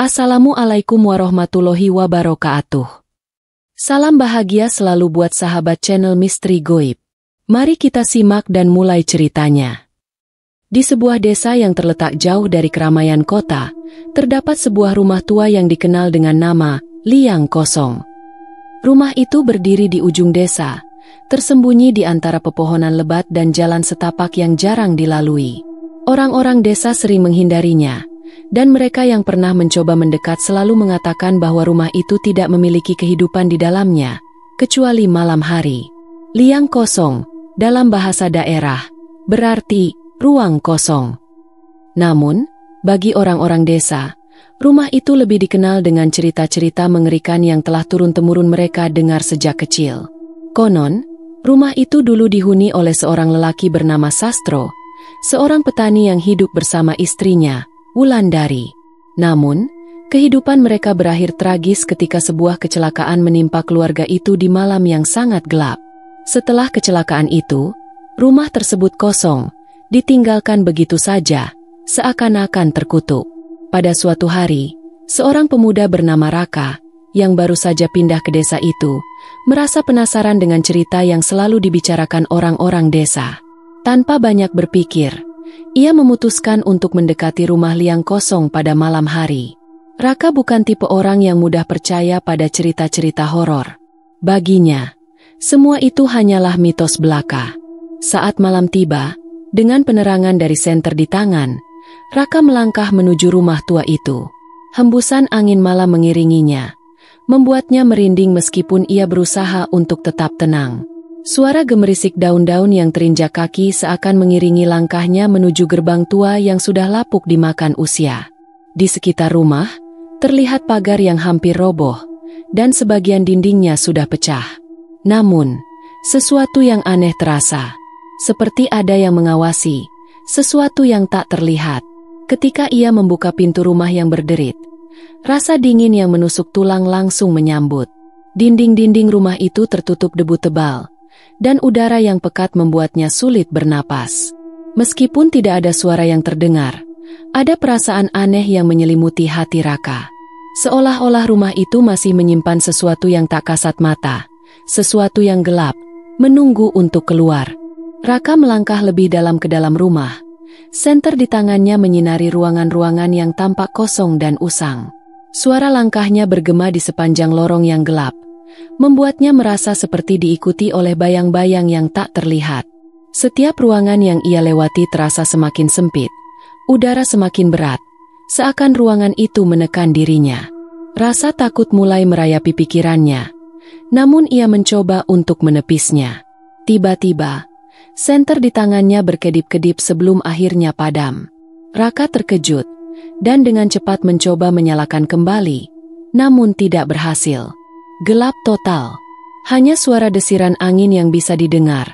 Assalamualaikum warahmatullahi wabarakatuh. Salam bahagia selalu buat sahabat channel Misteri Goib. Mari kita simak dan mulai ceritanya. Di sebuah desa yang terletak jauh dari keramaian kota, terdapat sebuah rumah tua yang dikenal dengan nama Liang Kosong. Rumah itu berdiri di ujung desa, tersembunyi di antara pepohonan lebat dan jalan setapak yang jarang dilalui. Orang-orang desa sering menghindarinya, dan mereka yang pernah mencoba mendekat selalu mengatakan bahwa rumah itu tidak memiliki kehidupan di dalamnya, kecuali malam hari. Liang Kosong, dalam bahasa daerah, berarti ruang kosong. Namun, bagi orang-orang desa, rumah itu lebih dikenal dengan cerita-cerita mengerikan yang telah turun-temurun mereka dengar sejak kecil. Konon, rumah itu dulu dihuni oleh seorang lelaki bernama Sastro, seorang petani yang hidup bersama istrinya, Wulandari. Namun, kehidupan mereka berakhir tragis ketika sebuah kecelakaan menimpa keluarga itu di malam yang sangat gelap. Setelah kecelakaan itu, rumah tersebut kosong, ditinggalkan begitu saja, seakan-akan terkutuk. Pada suatu hari, seorang pemuda bernama Raka, yang baru saja pindah ke desa itu, merasa penasaran dengan cerita yang selalu dibicarakan orang-orang desa. Tanpa banyak berpikir, ia memutuskan untuk mendekati rumah Liang Kosong pada malam hari. Raka bukan tipe orang yang mudah percaya pada cerita-cerita horor. Baginya, semua itu hanyalah mitos belaka. Saat malam tiba, dengan penerangan dari senter di tangan, Raka melangkah menuju rumah tua itu. Hembusan angin malam mengiringinya, membuatnya merinding meskipun ia berusaha untuk tetap tenang. Suara gemerisik daun-daun yang terinjak kaki seakan mengiringi langkahnya menuju gerbang tua yang sudah lapuk dimakan usia. Di sekitar rumah, terlihat pagar yang hampir roboh, dan sebagian dindingnya sudah pecah. Namun, sesuatu yang aneh terasa, seperti ada yang mengawasi, sesuatu yang tak terlihat. Ketika ia membuka pintu rumah yang berderit, rasa dingin yang menusuk tulang langsung menyambut. Dinding-dinding rumah itu tertutup debu tebal, dan udara yang pekat membuatnya sulit bernapas. Meskipun tidak ada suara yang terdengar, ada perasaan aneh yang menyelimuti hati Raka. Seolah-olah rumah itu masih menyimpan sesuatu yang tak kasat mata, sesuatu yang gelap, menunggu untuk keluar. Raka melangkah lebih dalam ke dalam rumah. Senter di tangannya menyinari ruangan-ruangan yang tampak kosong dan usang. Suara langkahnya bergema di sepanjang lorong yang gelap, membuatnya merasa seperti diikuti oleh bayang-bayang yang tak terlihat. Setiap ruangan yang ia lewati terasa semakin sempit, udara semakin berat, seakan ruangan itu menekan dirinya. Rasa takut mulai merayapi pikirannya, namun ia mencoba untuk menepisnya. Tiba-tiba, senter di tangannya berkedip-kedip sebelum akhirnya padam. Raka terkejut, dan dengan cepat mencoba menyalakan kembali, namun tidak berhasil. Gelap total. Hanya suara desiran angin yang bisa didengar,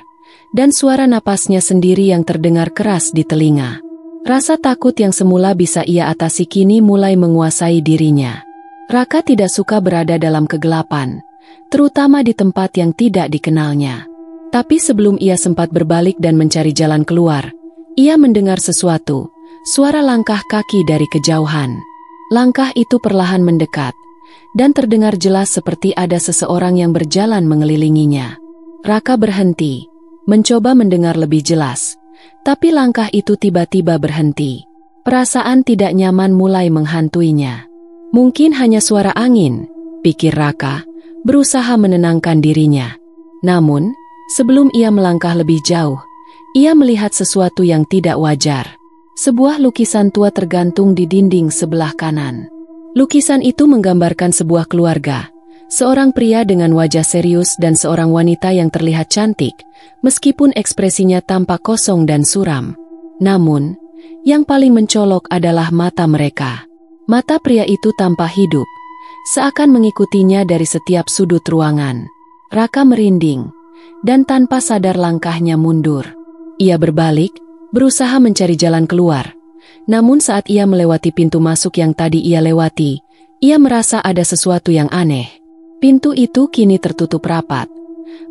dan suara napasnya sendiri yang terdengar keras di telinga. Rasa takut yang semula bisa ia atasi kini mulai menguasai dirinya. Raka tidak suka berada dalam kegelapan, terutama di tempat yang tidak dikenalnya. Tapi sebelum ia sempat berbalik dan mencari jalan keluar, ia mendengar sesuatu, suara langkah kaki dari kejauhan. Langkah itu perlahan mendekat, dan terdengar jelas seperti ada seseorang yang berjalan mengelilinginya. Raka berhenti, mencoba mendengar lebih jelas, tapi langkah itu tiba-tiba berhenti. Perasaan tidak nyaman mulai menghantuinya. Mungkin hanya suara angin, pikir Raka, berusaha menenangkan dirinya. Namun, sebelum ia melangkah lebih jauh, ia melihat sesuatu yang tidak wajar. Sebuah lukisan tua tergantung di dinding sebelah kanan. Lukisan itu menggambarkan sebuah keluarga, seorang pria dengan wajah serius dan seorang wanita yang terlihat cantik, meskipun ekspresinya tampak kosong dan suram. Namun, yang paling mencolok adalah mata mereka. Mata pria itu tampak hidup, seakan mengikutinya dari setiap sudut ruangan. Raka merinding, dan tanpa sadar langkahnya mundur. Ia berbalik, berusaha mencari jalan keluar. Namun saat ia melewati pintu masuk yang tadi ia lewati, ia merasa ada sesuatu yang aneh. Pintu itu kini tertutup rapat,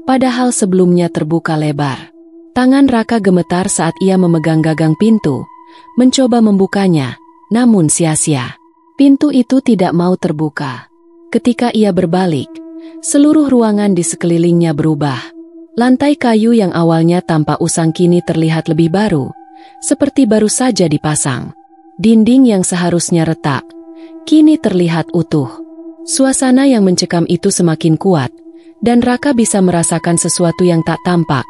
padahal sebelumnya terbuka lebar. Tangan Raka gemetar saat ia memegang gagang pintu, mencoba membukanya, namun sia-sia. Pintu itu tidak mau terbuka. Ketika ia berbalik, seluruh ruangan di sekelilingnya berubah. Lantai kayu yang awalnya tanpa usang kini terlihat lebih baru, seperti baru saja dipasang. Dinding yang seharusnya retak, kini terlihat utuh. Suasana yang mencekam itu semakin kuat, dan Raka bisa merasakan sesuatu yang tak tampak,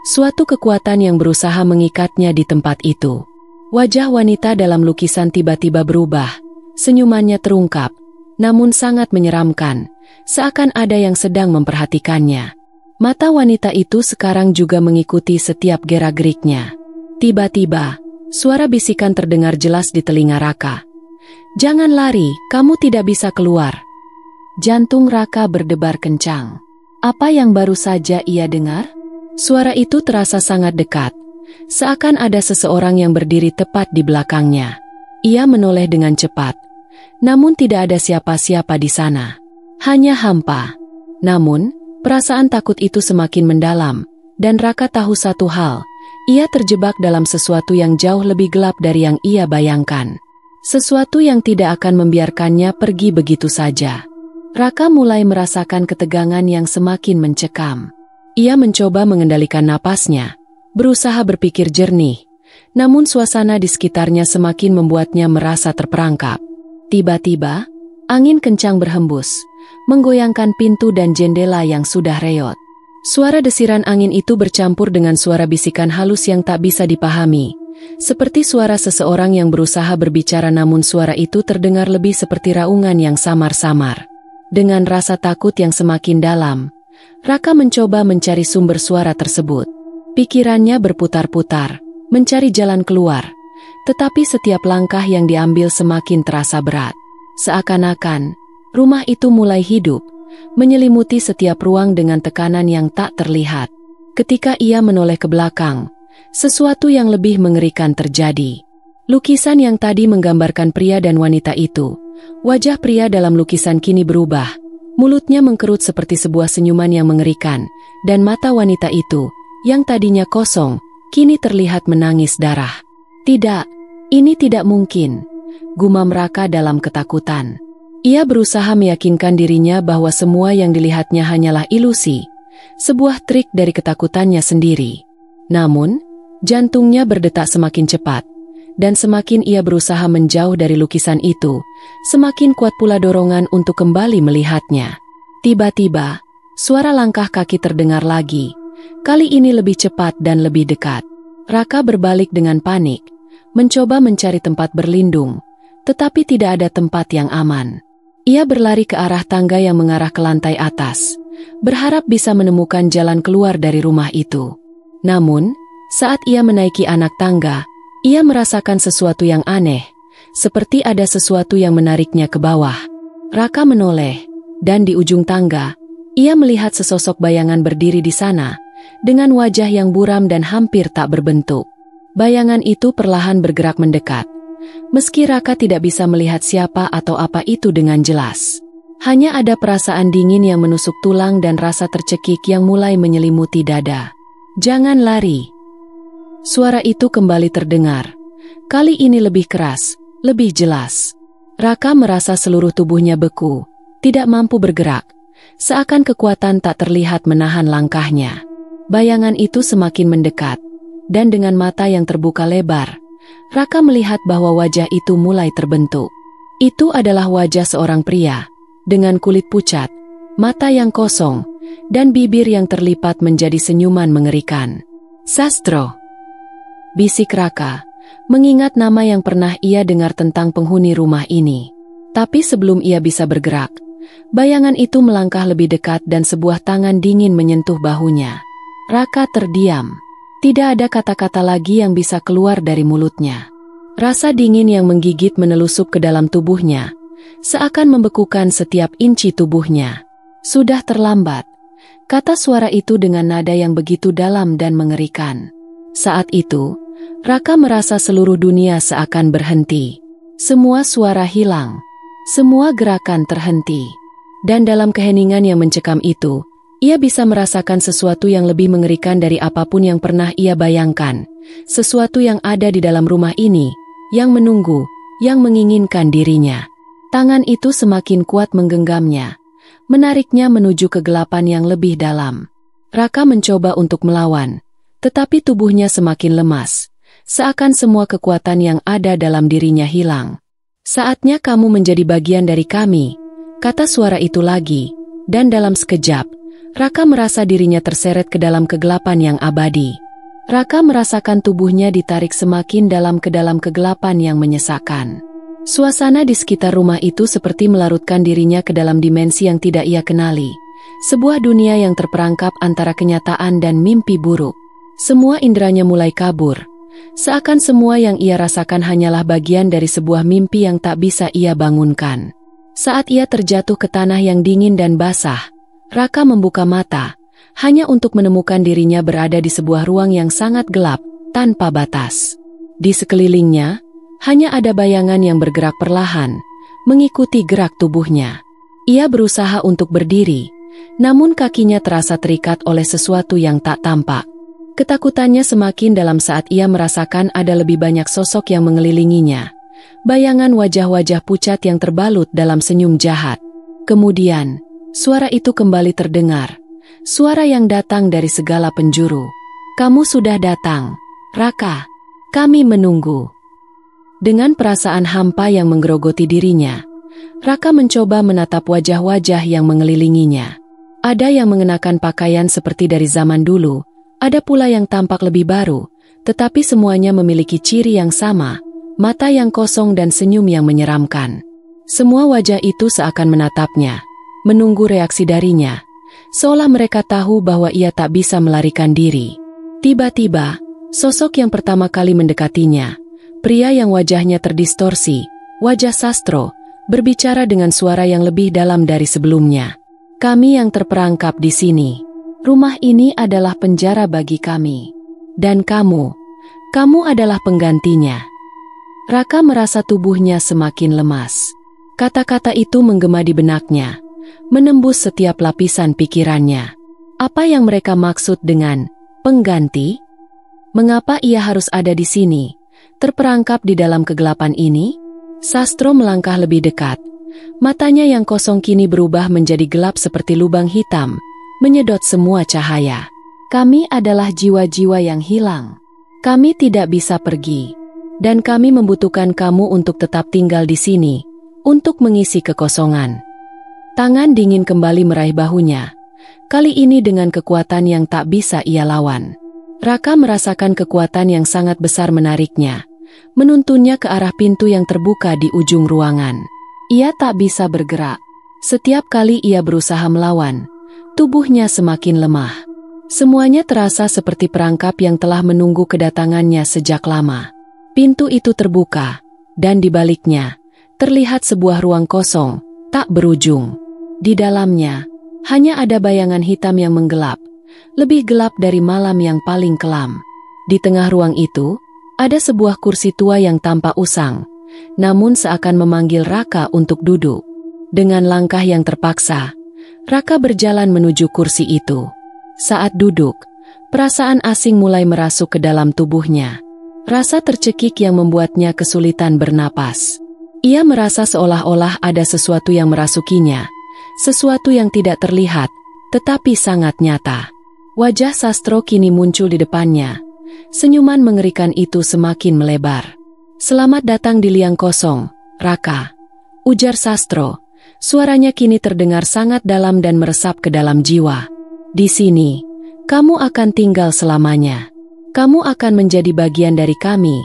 suatu kekuatan yang berusaha mengikatnya di tempat itu. Wajah wanita dalam lukisan tiba-tiba berubah, senyumannya terungkap, namun sangat menyeramkan, seakan ada yang sedang memperhatikannya. Mata wanita itu sekarang juga mengikuti setiap gerak-geriknya. Tiba-tiba, suara bisikan terdengar jelas di telinga Raka. "Jangan lari, kamu tidak bisa keluar." Jantung Raka berdebar kencang. Apa yang baru saja ia dengar? Suara itu terasa sangat dekat, seakan ada seseorang yang berdiri tepat di belakangnya. Ia menoleh dengan cepat, namun tidak ada siapa-siapa di sana. Hanya hampa. Namun, perasaan takut itu semakin mendalam, dan Raka tahu satu hal, ia terjebak dalam sesuatu yang jauh lebih gelap dari yang ia bayangkan. Sesuatu yang tidak akan membiarkannya pergi begitu saja. Raka mulai merasakan ketegangan yang semakin mencekam. Ia mencoba mengendalikan napasnya, berusaha berpikir jernih, namun suasana di sekitarnya semakin membuatnya merasa terperangkap. Tiba-tiba, angin kencang berhembus, menggoyangkan pintu dan jendela yang sudah reot. Suara desiran angin itu bercampur dengan suara bisikan halus yang tak bisa dipahami, seperti suara seseorang yang berusaha berbicara, namun suara itu terdengar lebih seperti raungan yang samar-samar. Dengan rasa takut yang semakin dalam, Raka mencoba mencari sumber suara tersebut. Pikirannya berputar-putar, mencari jalan keluar, tetapi setiap langkah yang diambil semakin terasa berat. Seakan-akan, rumah itu mulai hidup, menyelimuti setiap ruang dengan tekanan yang tak terlihat. Ketika ia menoleh ke belakang, sesuatu yang lebih mengerikan terjadi. Lukisan yang tadi menggambarkan pria dan wanita itu, wajah pria dalam lukisan kini berubah, mulutnya mengkerut seperti sebuah senyuman yang mengerikan, dan mata wanita itu, yang tadinya kosong, kini terlihat menangis darah. "Tidak, ini tidak mungkin," gumam Raka dalam ketakutan. Ia berusaha meyakinkan dirinya bahwa semua yang dilihatnya hanyalah ilusi, sebuah trik dari ketakutannya sendiri. Namun, jantungnya berdetak semakin cepat, dan semakin ia berusaha menjauh dari lukisan itu, semakin kuat pula dorongan untuk kembali melihatnya. Tiba-tiba, suara langkah kaki terdengar lagi, kali ini lebih cepat dan lebih dekat. Raka berbalik dengan panik, mencoba mencari tempat berlindung, tetapi tidak ada tempat yang aman. Ia berlari ke arah tangga yang mengarah ke lantai atas, berharap bisa menemukan jalan keluar dari rumah itu. Namun, saat ia menaiki anak tangga, ia merasakan sesuatu yang aneh, seperti ada sesuatu yang menariknya ke bawah. Raka menoleh, dan di ujung tangga, ia melihat sesosok bayangan berdiri di sana, dengan wajah yang buram dan hampir tak berbentuk. Bayangan itu perlahan bergerak mendekat, meski Raka tidak bisa melihat siapa atau apa itu dengan jelas. Hanya ada perasaan dingin yang menusuk tulang dan rasa tercekik yang mulai menyelimuti dada. "Jangan lari." Suara itu kembali terdengar, kali ini lebih keras, lebih jelas. Raka merasa seluruh tubuhnya beku, tidak mampu bergerak, seakan kekuatan tak terlihat menahan langkahnya. Bayangan itu semakin mendekat, dan dengan mata yang terbuka lebar, Raka melihat bahwa wajah itu mulai terbentuk. Itu adalah wajah seorang pria, dengan kulit pucat, mata yang kosong, dan bibir yang terlipat menjadi senyuman mengerikan. "Sastro," bisik Raka, mengingat nama yang pernah ia dengar tentang penghuni rumah ini. Tapi sebelum ia bisa bergerak, bayangan itu melangkah lebih dekat dan sebuah tangan dingin menyentuh bahunya. Raka terdiam. Tidak ada kata-kata lagi yang bisa keluar dari mulutnya. Rasa dingin yang menggigit menelusup ke dalam tubuhnya, seakan membekukan setiap inci tubuhnya. "Sudah terlambat," kata suara itu dengan nada yang begitu dalam dan mengerikan. Saat itu, Raka merasa seluruh dunia seakan berhenti. Semua suara hilang. Semua gerakan terhenti. Dan dalam keheningan yang mencekam itu, ia bisa merasakan sesuatu yang lebih mengerikan dari apapun yang pernah ia bayangkan. Sesuatu yang ada di dalam rumah ini, yang menunggu, yang menginginkan dirinya. Tangan itu semakin kuat menggenggamnya, menariknya menuju kegelapan yang lebih dalam. Raka mencoba untuk melawan, tetapi tubuhnya semakin lemas, seakan semua kekuatan yang ada dalam dirinya hilang. Saatnya kamu menjadi bagian dari kami, kata suara itu lagi, dan dalam sekejap, Raka merasa dirinya terseret ke dalam kegelapan yang abadi. Raka merasakan tubuhnya ditarik semakin dalam ke dalam kegelapan yang menyesakkan. Suasana di sekitar rumah itu seperti melarutkan dirinya ke dalam dimensi yang tidak ia kenali. Sebuah dunia yang terperangkap antara kenyataan dan mimpi buruk. Semua inderanya mulai kabur. Seakan semua yang ia rasakan hanyalah bagian dari sebuah mimpi yang tak bisa ia bangunkan. Saat ia terjatuh ke tanah yang dingin dan basah, Raka membuka mata, hanya untuk menemukan dirinya berada di sebuah ruang yang sangat gelap, tanpa batas. Di sekelilingnya, hanya ada bayangan yang bergerak perlahan, mengikuti gerak tubuhnya. Ia berusaha untuk berdiri, namun kakinya terasa terikat oleh sesuatu yang tak tampak. Ketakutannya semakin dalam saat ia merasakan ada lebih banyak sosok yang mengelilinginya. Bayangan wajah-wajah pucat yang terbalut dalam senyum jahat. Kemudian, suara itu kembali terdengar. Suara yang datang dari segala penjuru. Kamu sudah datang, Raka. Kami menunggu. Dengan perasaan hampa yang menggerogoti dirinya, Raka mencoba menatap wajah-wajah yang mengelilinginya. Ada yang mengenakan pakaian seperti dari zaman dulu, ada pula yang tampak lebih baru, tetapi semuanya memiliki ciri yang sama, mata yang kosong dan senyum yang menyeramkan. Semua wajah itu seakan menatapnya, menunggu reaksi darinya, seolah mereka tahu bahwa ia tak bisa melarikan diri. Tiba-tiba, sosok yang pertama kali mendekatinya, pria yang wajahnya terdistorsi, wajah Sastro, berbicara dengan suara yang lebih dalam dari sebelumnya. Kami yang terperangkap di sini. Rumah ini adalah penjara bagi kami. Dan kamu adalah penggantinya. Raka merasa tubuhnya semakin lemas. Kata-kata itu menggema di benaknya, menembus setiap lapisan pikirannya. Apa yang mereka maksud dengan pengganti? Mengapa ia harus ada di sini, terperangkap di dalam kegelapan ini? Sastro melangkah lebih dekat. Matanya yang kosong kini berubah menjadi gelap seperti lubang hitam, menyedot semua cahaya. Kami adalah jiwa-jiwa yang hilang. Kami tidak bisa pergi. Dan kami membutuhkan kamu untuk tetap tinggal di sini, untuk mengisi kekosongan. Tangan dingin kembali meraih bahunya, kali ini dengan kekuatan yang tak bisa ia lawan. Raka merasakan kekuatan yang sangat besar menariknya, menuntunnya ke arah pintu yang terbuka di ujung ruangan. Ia tak bisa bergerak. Setiap kali ia berusaha melawan, tubuhnya semakin lemah. Semuanya terasa seperti perangkap yang telah menunggu kedatangannya sejak lama. Pintu itu terbuka, dan di baliknya, terlihat sebuah ruang kosong, tak berujung. Di dalamnya, hanya ada bayangan hitam yang menggelap, lebih gelap dari malam yang paling kelam. Di tengah ruang itu, ada sebuah kursi tua yang tampak usang, namun seakan memanggil Raka untuk duduk. Dengan langkah yang terpaksa, Raka berjalan menuju kursi itu. Saat duduk, perasaan asing mulai merasuk ke dalam tubuhnya. Rasa tercekik yang membuatnya kesulitan bernapas. Ia merasa seolah-olah ada sesuatu yang merasukinya, sesuatu yang tidak terlihat, tetapi sangat nyata. Wajah Sastro kini muncul di depannya. Senyuman mengerikan itu semakin melebar. Selamat datang di liang kosong, Raka, ujar Sastro. Suaranya kini terdengar sangat dalam dan meresap ke dalam jiwa. Di sini, kamu akan tinggal selamanya. Kamu akan menjadi bagian dari kami,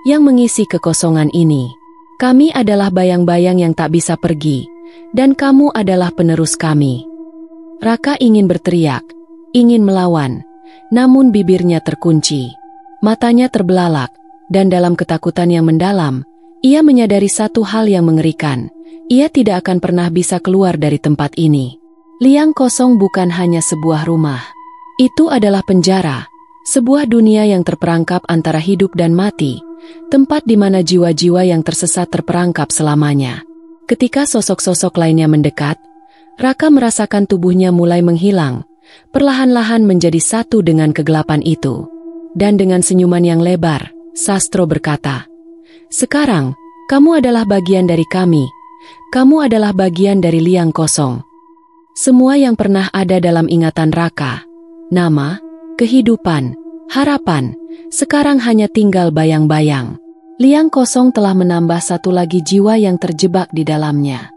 yang mengisi kekosongan ini. Kami adalah bayang-bayang yang tak bisa pergi, dan kamu adalah penerus kami. Raka ingin berteriak, ingin melawan, namun bibirnya terkunci. Matanya terbelalak, dan dalam ketakutan yang mendalam, ia menyadari satu hal yang mengerikan. Ia tidak akan pernah bisa keluar dari tempat ini. Liang kosong bukan hanya sebuah rumah. Itu adalah penjara, sebuah dunia yang terperangkap antara hidup dan mati, tempat di mana jiwa-jiwa yang tersesat terperangkap selamanya. Ketika sosok-sosok lainnya mendekat, Raka merasakan tubuhnya mulai menghilang, perlahan-lahan menjadi satu dengan kegelapan itu. Dan dengan senyuman yang lebar, Sastro berkata, "Sekarang, kamu adalah bagian dari kami, kamu adalah bagian dari liang kosong. Semua yang pernah ada dalam ingatan Raka, nama, kehidupan, harapan, sekarang hanya tinggal bayang-bayang. Liang kosong telah menambah satu lagi jiwa yang terjebak di dalamnya.